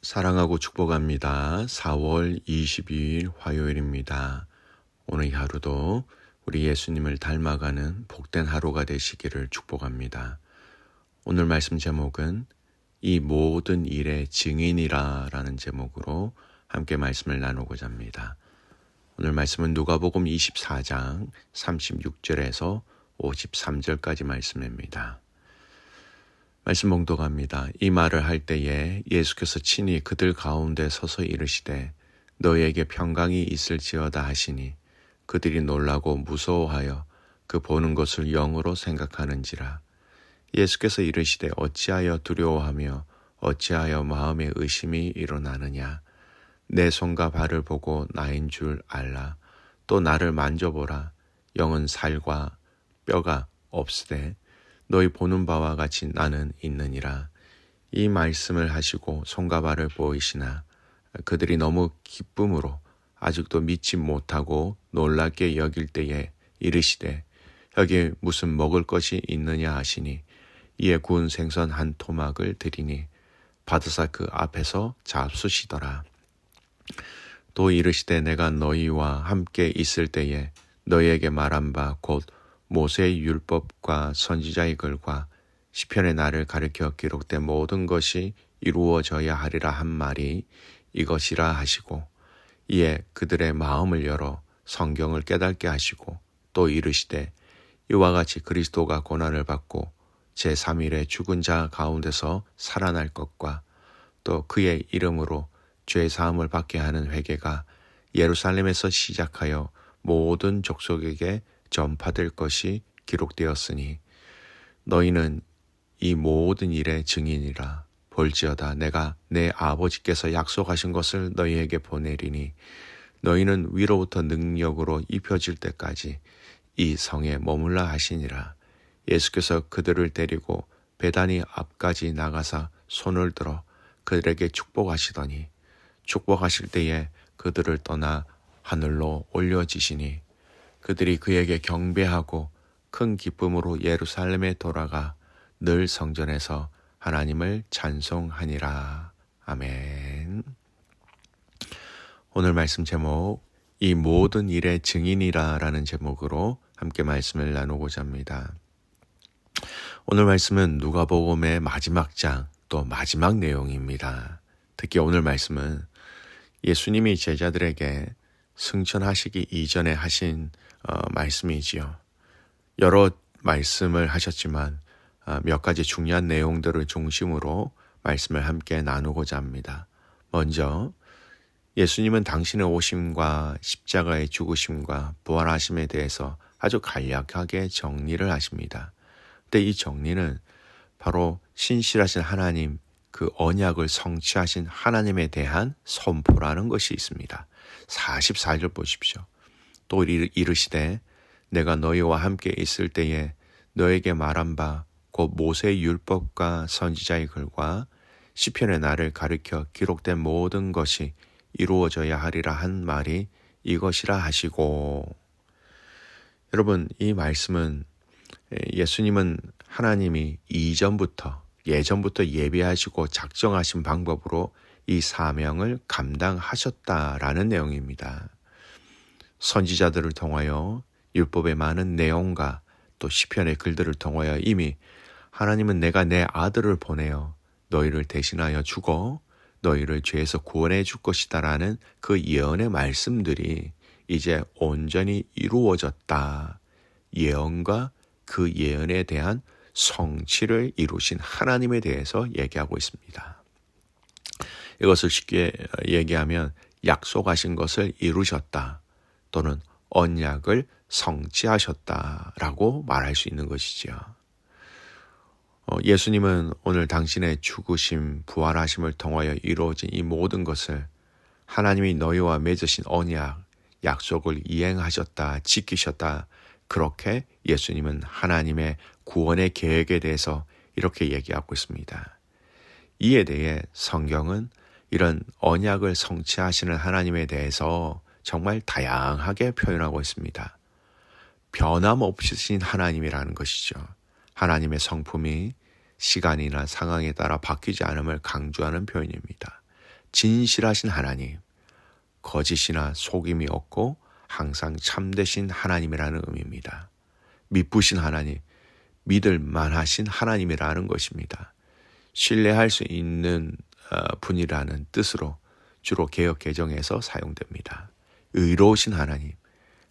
사랑하고 축복합니다. 4월 22일 화요일입니다. 오늘 이 하루도 우리 예수님을 닮아가는 복된 하루가 되시기를 축복합니다. 오늘 말씀 제목은 이 모든 일의 증인이라 라는 제목으로 함께 말씀을 나누고자 합니다. 오늘 말씀은 누가복음 24장 36절에서 53절까지 말씀입니다. 말씀 봉독합니다. 이 말을 할 때에 예수께서 친히 그들 가운데 서서 이르시되 너희에게 평강이 있을지어다 하시니 그들이 놀라고 무서워하여 그 보는 것을 영으로 생각하는지라. 예수께서 이르시되 어찌하여 두려워하며 어찌하여 마음에 의심이 일어나느냐. 내 손과 발을 보고 나인 줄 알라. 또 나를 만져보라. 영은 살과 뼈가 없으되 너희 보는 바와 같이 나는 있느니라. 이 말씀을 하시고 손과 발을 보이시나 그들이 너무 기쁨으로 아직도 믿지 못하고 놀랍게 여길 때에 이르시되 여기 무슨 먹을 것이 있느냐 하시니 이에 구운 생선 한 토막을 드리니 받으사 그 앞에서 잡수시더라. 또 이르시되 내가 너희와 함께 있을 때에 너희에게 말한 바 곧 모세의 율법과 선지자의 글과 시편의 나를 가리켜 기록된 모든 것이 이루어져야 하리라 한 말이 이것이라 하시고 이에 그들의 마음을 열어 성경을 깨닫게 하시고 또 이르시되 이와 같이 그리스도가 고난을 받고 제3일에 죽은 자 가운데서 살아날 것과 또 그의 이름으로 죄 사함을 받게 하는 회개가 예루살렘에서 시작하여 모든 족속에게 전파될 것이 기록되었으니 너희는 이 모든 일의 증인이라. 볼지어다 내가 내 아버지께서 약속하신 것을 너희에게 보내리니 너희는 위로부터 능력으로 입혀질 때까지 이 성에 머물라 하시니라. 예수께서 그들을 데리고 베다니 앞까지 나가사 손을 들어 그들에게 축복하시더니 축복하실 때에 그들을 떠나 하늘로 올려지시니 그들이 그에게 경배하고 큰 기쁨으로 예루살렘에 돌아가 늘 성전에서 하나님을 찬송하니라. 아멘. 오늘 말씀 제목 이 모든 일의 증인이라 라는 제목으로 함께 말씀을 나누고자 합니다. 오늘 말씀은 누가복음의 마지막 장 또 마지막 내용입니다. 특히 오늘 말씀은 예수님이 제자들에게 승천하시기 이전에 하신 말씀이지요. 여러 말씀을 하셨지만 몇 가지 중요한 내용들을 중심으로 말씀을 함께 나누고자 합니다. 먼저 예수님은 당신의 오심과 십자가의 죽으심과 부활하심에 대해서 아주 간략하게 정리를 하십니다. 근데 이 정리는 바로 신실하신 하나님, 그 언약을 성취하신 하나님에 대한 선포라는 것이 있습니다. 44절 보십시오. 또 이르시되 내가 너희와 함께 있을 때에 너에게 말한 바 곧 모세의 율법과 선지자의 글과 시편의 나를 가리켜 기록된 모든 것이 이루어져야 하리라 한 말이 이것이라 하시고. 여러분, 이 말씀은 예수님은 하나님이 예전부터 예비하시고 작정하신 방법으로 이 사명을 감당하셨다라는 내용입니다. 선지자들을 통하여 율법의 많은 내용과 또 시편의 글들을 통하여 이미 하나님은 내가 내 아들을 보내어 너희를 대신하여 죽어 너희를 죄에서 구원해 줄 것이다 라는 그 예언의 말씀들이 이제 온전히 이루어졌다. 예언과 그 예언에 대한 성취를 이루신 하나님에 대해서 얘기하고 있습니다. 이것을 쉽게 얘기하면 약속하신 것을 이루셨다 또는 언약을 성취하셨다라고 말할 수 있는 것이죠. 예수님은 오늘 당신의 죽으심, 부활하심을 통하여 이루어진 이 모든 것을 하나님이 너희와 맺으신 언약, 약속을 이행하셨다, 지키셨다. 그렇게 예수님은 하나님의 구원의 계획에 대해서 이렇게 얘기하고 있습니다. 이에 대해 성경은 이런 언약을 성취하시는 하나님에 대해서 정말 다양하게 표현하고 있습니다. 변함없으신 하나님이라는 것이죠. 하나님의 성품이 시간이나 상황에 따라 바뀌지 않음을 강조하는 표현입니다. 진실하신 하나님, 거짓이나 속임이 없고 항상 참되신 하나님이라는 의미입니다. 미쁘신 하나님, 믿을 만하신 하나님이라는 것입니다. 신뢰할 수 있는 분이라는 뜻으로 주로 개역 개정에서 사용됩니다. 의로우신 하나님,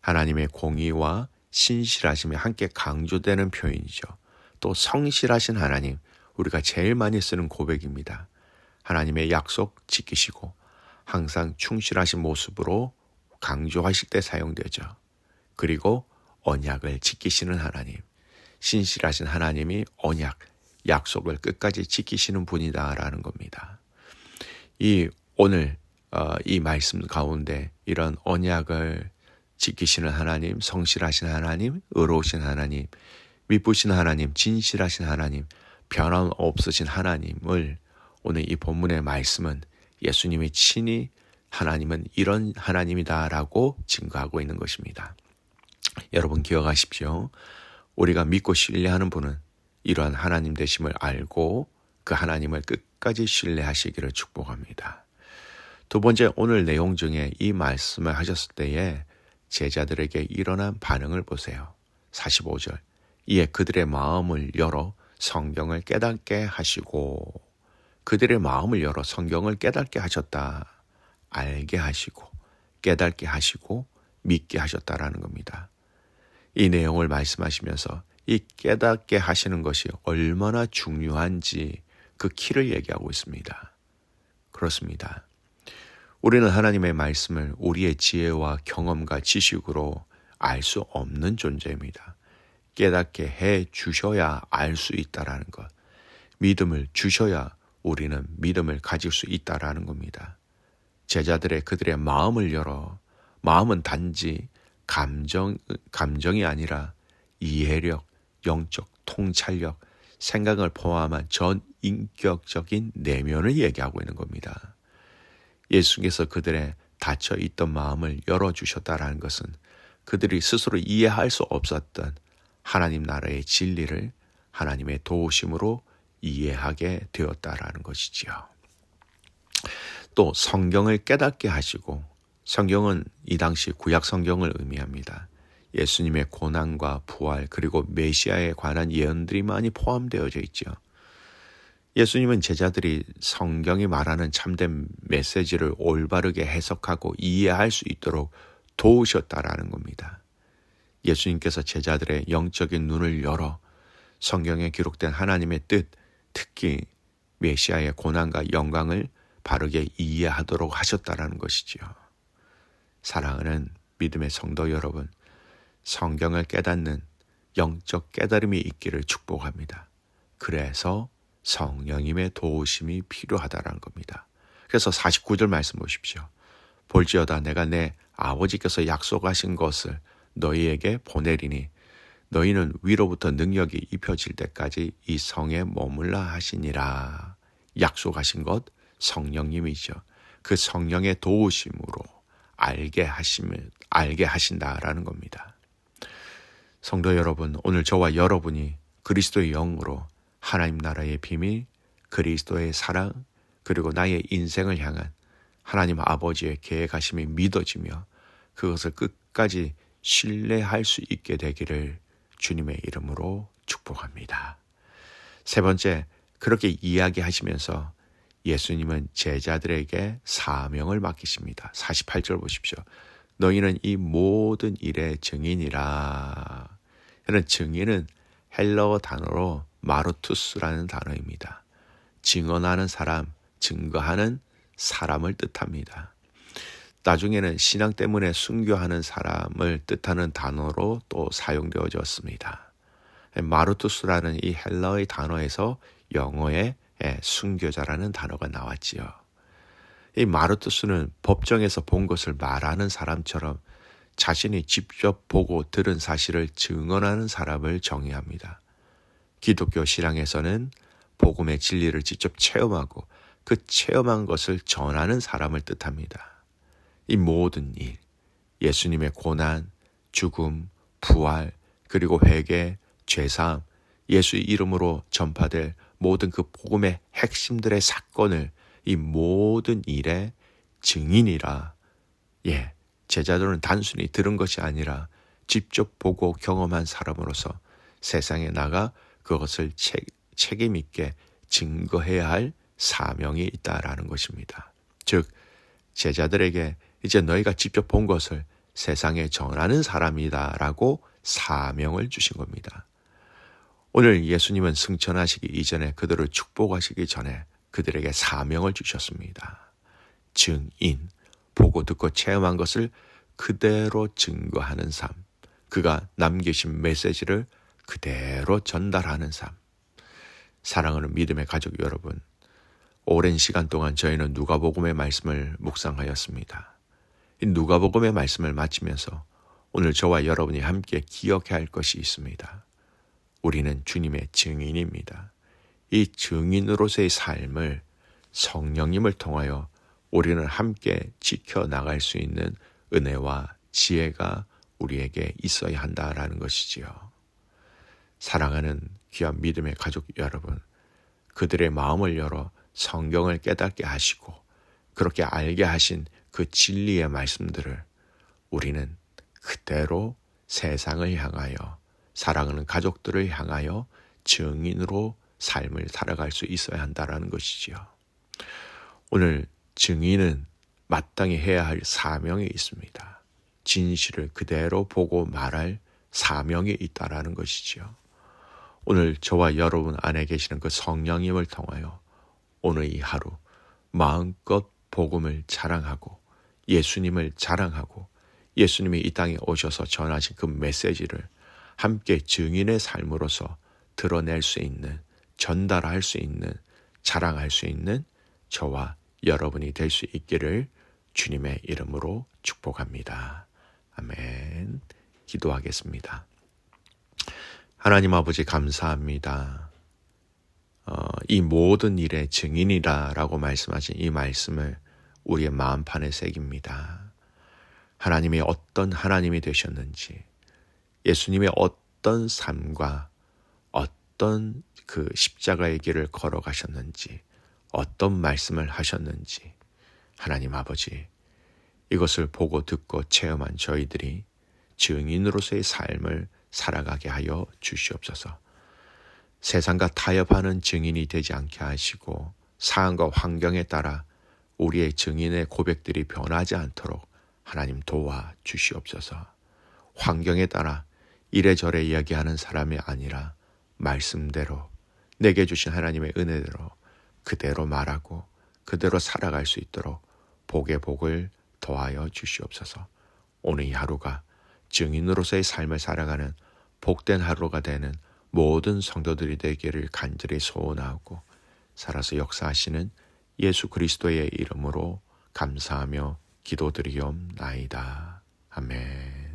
하나님의 공의와 신실하심이 함께 강조되는 표현이죠. 또 성실하신 하나님, 우리가 제일 많이 쓰는 고백입니다. 하나님의 약속 지키시고 항상 충실하신 모습으로 강조하실 때 사용되죠. 그리고 언약을 지키시는 하나님, 신실하신 하나님이 언약, 약속을 끝까지 지키시는 분이다라는 겁니다. 오늘 이 말씀 가운데 이런 언약을 지키시는 하나님, 성실하신 하나님, 의로우신 하나님, 미쁘신 하나님, 진실하신 하나님, 변함없으신 하나님을 오늘 이 본문의 말씀은 예수님이 친히 하나님은 이런 하나님이다라고 증거하고 있는 것입니다. 여러분 기억하십시오. 우리가 믿고 신뢰하는 분은 이러한 하나님 되심을 알고 그 하나님을 끝까지 신뢰하시기를 축복합니다. 두 번째, 오늘 내용 중에 이 말씀을 하셨을 때에 제자들에게 일어난 반응을 보세요. 45절. 이에 그들의 마음을 열어 성경을 깨닫게 하시고, 그들의 마음을 열어 성경을 깨닫게 하셨다. 알게 하시고 깨닫게 하시고 믿게 하셨다라는 겁니다. 이 내용을 말씀하시면서 이 깨닫게 하시는 것이 얼마나 중요한지 그 키를 얘기하고 있습니다. 그렇습니다. 우리는 하나님의 말씀을 우리의 지혜와 경험과 지식으로 알 수 없는 존재입니다. 깨닫게 해 주셔야 알 수 있다라는 것. 믿음을 주셔야 우리는 믿음을 가질 수 있다라는 겁니다. 제자들의 그들의 마음을 열어, 마음은 단지 감정이 아니라 이해력, 영적 통찰력, 생각을 포함한 전 인격적인 내면을 얘기하고 있는 겁니다. 예수께서 그들의 닫혀 있던 마음을 열어주셨다라는 것은 그들이 스스로 이해할 수 없었던 하나님 나라의 진리를 하나님의 도우심으로 이해하게 되었다라는 것이지요. 또 성경을 깨닫게 하시고, 성경은 이 당시 구약 성경을 의미합니다. 예수님의 고난과 부활 그리고 메시아에 관한 예언들이 많이 포함되어져 있죠. 예수님은 제자들이 성경이 말하는 참된 메시지를 올바르게 해석하고 이해할 수 있도록 도우셨다라는 겁니다. 예수님께서 제자들의 영적인 눈을 열어 성경에 기록된 하나님의 뜻, 특히 메시아의 고난과 영광을 바르게 이해하도록 하셨다라는 것이지요. 사랑하는 믿음의 성도 여러분, 성경을 깨닫는 영적 깨달음이 있기를 축복합니다. 그래서 성령님의 도우심이 필요하다라는 겁니다. 그래서 49절 말씀 보십시오. 볼지어다 내가 내 아버지께서 약속하신 것을 너희에게 보내리니 너희는 위로부터 능력이 입혀질 때까지 이 성에 머물라 하시니라. 약속하신 것 성령님이죠. 그 성령의 도우심으로 알게 하신다라는 겁니다. 성도 여러분, 오늘 저와 여러분이 그리스도의 영으로 하나님 나라의 비밀, 그리스도의 사랑, 그리고 나의 인생을 향한 하나님 아버지의 계획하심이 믿어지며 그것을 끝까지 신뢰할 수 있게 되기를 주님의 이름으로 축복합니다. 세 번째, 그렇게 이야기하시면서 예수님은 제자들에게 사명을 맡기십니다. 48절 보십시오. 너희는 이 모든 일의 증인이라. 이런 증인은 헬라어 단어로 마르투스라는 단어입니다. 증언하는 사람, 증거하는 사람을 뜻합니다. 나중에는 신앙 때문에 순교하는 사람을 뜻하는 단어로 또 사용되어졌습니다. 마르투스라는 이 헬라어의 단어에서 영어의 순교자라는 단어가 나왔지요. 이 마르투스는 법정에서 본 것을 말하는 사람처럼 자신이 직접 보고 들은 사실을 증언하는 사람을 정의합니다. 기독교 신앙에서는 복음의 진리를 직접 체험하고 그 체험한 것을 전하는 사람을 뜻합니다. 이 모든 일, 예수님의 고난, 죽음, 부활, 그리고 회개, 죄사함, 예수의 이름으로 전파될 모든 그 복음의 핵심들의 사건을 이 모든 일의 증인이라. 예, 제자들은 단순히 들은 것이 아니라 직접 보고 경험한 사람으로서 세상에 나가 그것을 책임 있게 증거해야 할 사명이 있다라는 것입니다. 즉, 제자들에게 이제 너희가 직접 본 것을 세상에 전하는 사람이다라고 사명을 주신 겁니다. 오늘 예수님은 승천하시기 이전에 그들을 축복하시기 전에 그들에게 사명을 주셨습니다. 증인, 보고 듣고 체험한 것을 그대로 증거하는 삶, 그가 남기신 메시지를 그대로 전달하는 삶. 사랑하는 믿음의 가족 여러분, 오랜 시간 동안 저희는 누가복음의 말씀을 묵상하였습니다. 이 누가복음의 말씀을 마치면서 오늘 저와 여러분이 함께 기억해야 할 것이 있습니다. 우리는 주님의 증인입니다. 이 증인으로서의 삶을 성령님을 통하여 우리는 함께 지켜나갈 수 있는 은혜와 지혜가 우리에게 있어야 한다라는 것이지요. 사랑하는 귀한 믿음의 가족 여러분, 그들의 마음을 열어 성경을 깨닫게 하시고 그렇게 알게 하신 그 진리의 말씀들을 우리는 그대로 세상을 향하여, 사랑하는 가족들을 향하여 증인으로 삶을 살아갈 수 있어야 한다는 것이지요. 오늘 증인은 마땅히 해야 할 사명이 있습니다. 진실을 그대로 보고 말할 사명이 있다라는 것이지요. 오늘 저와 여러분 안에 계시는 그 성령님을 통하여 오늘 이 하루 마음껏 복음을 자랑하고 예수님을 자랑하고 예수님이 이 땅에 오셔서 전하신 그 메시지를 함께 증인의 삶으로서 드러낼 수 있는, 전달할 수 있는, 자랑할 수 있는 저와 여러분이 될 수 있기를 주님의 이름으로 축복합니다. 아멘. 기도하겠습니다. 하나님 아버지 감사합니다. 이 모든 일의 증인이라고 말씀하신 이 말씀을 우리의 마음판에 새깁니다. 하나님이 어떤 하나님이 되셨는지, 예수님의 어떤 삶과 어떤 그 십자가의 길을 걸어가셨는지, 어떤 말씀을 하셨는지, 하나님 아버지, 이것을 보고 듣고 체험한 저희들이 증인으로서의 삶을 살아가게 하여 주시옵소서. 세상과 타협하는 증인이 되지 않게 하시고 상황과 환경에 따라 우리의 증인의 고백들이 변하지 않도록 하나님 도와 주시옵소서. 환경에 따라 이래저래 이야기하는 사람이 아니라 말씀대로 내게 주신 하나님의 은혜대로 그대로 말하고 그대로 살아갈 수 있도록 복의 복을 더하여 주시옵소서. 오늘 이 하루가 증인으로서의 삶을 살아가는 복된 하루가 되는 모든 성도들이 되기를 간절히 소원하고 살아서 역사하시는 예수 그리스도의 이름으로 감사하며 기도드리옵나이다. 아멘.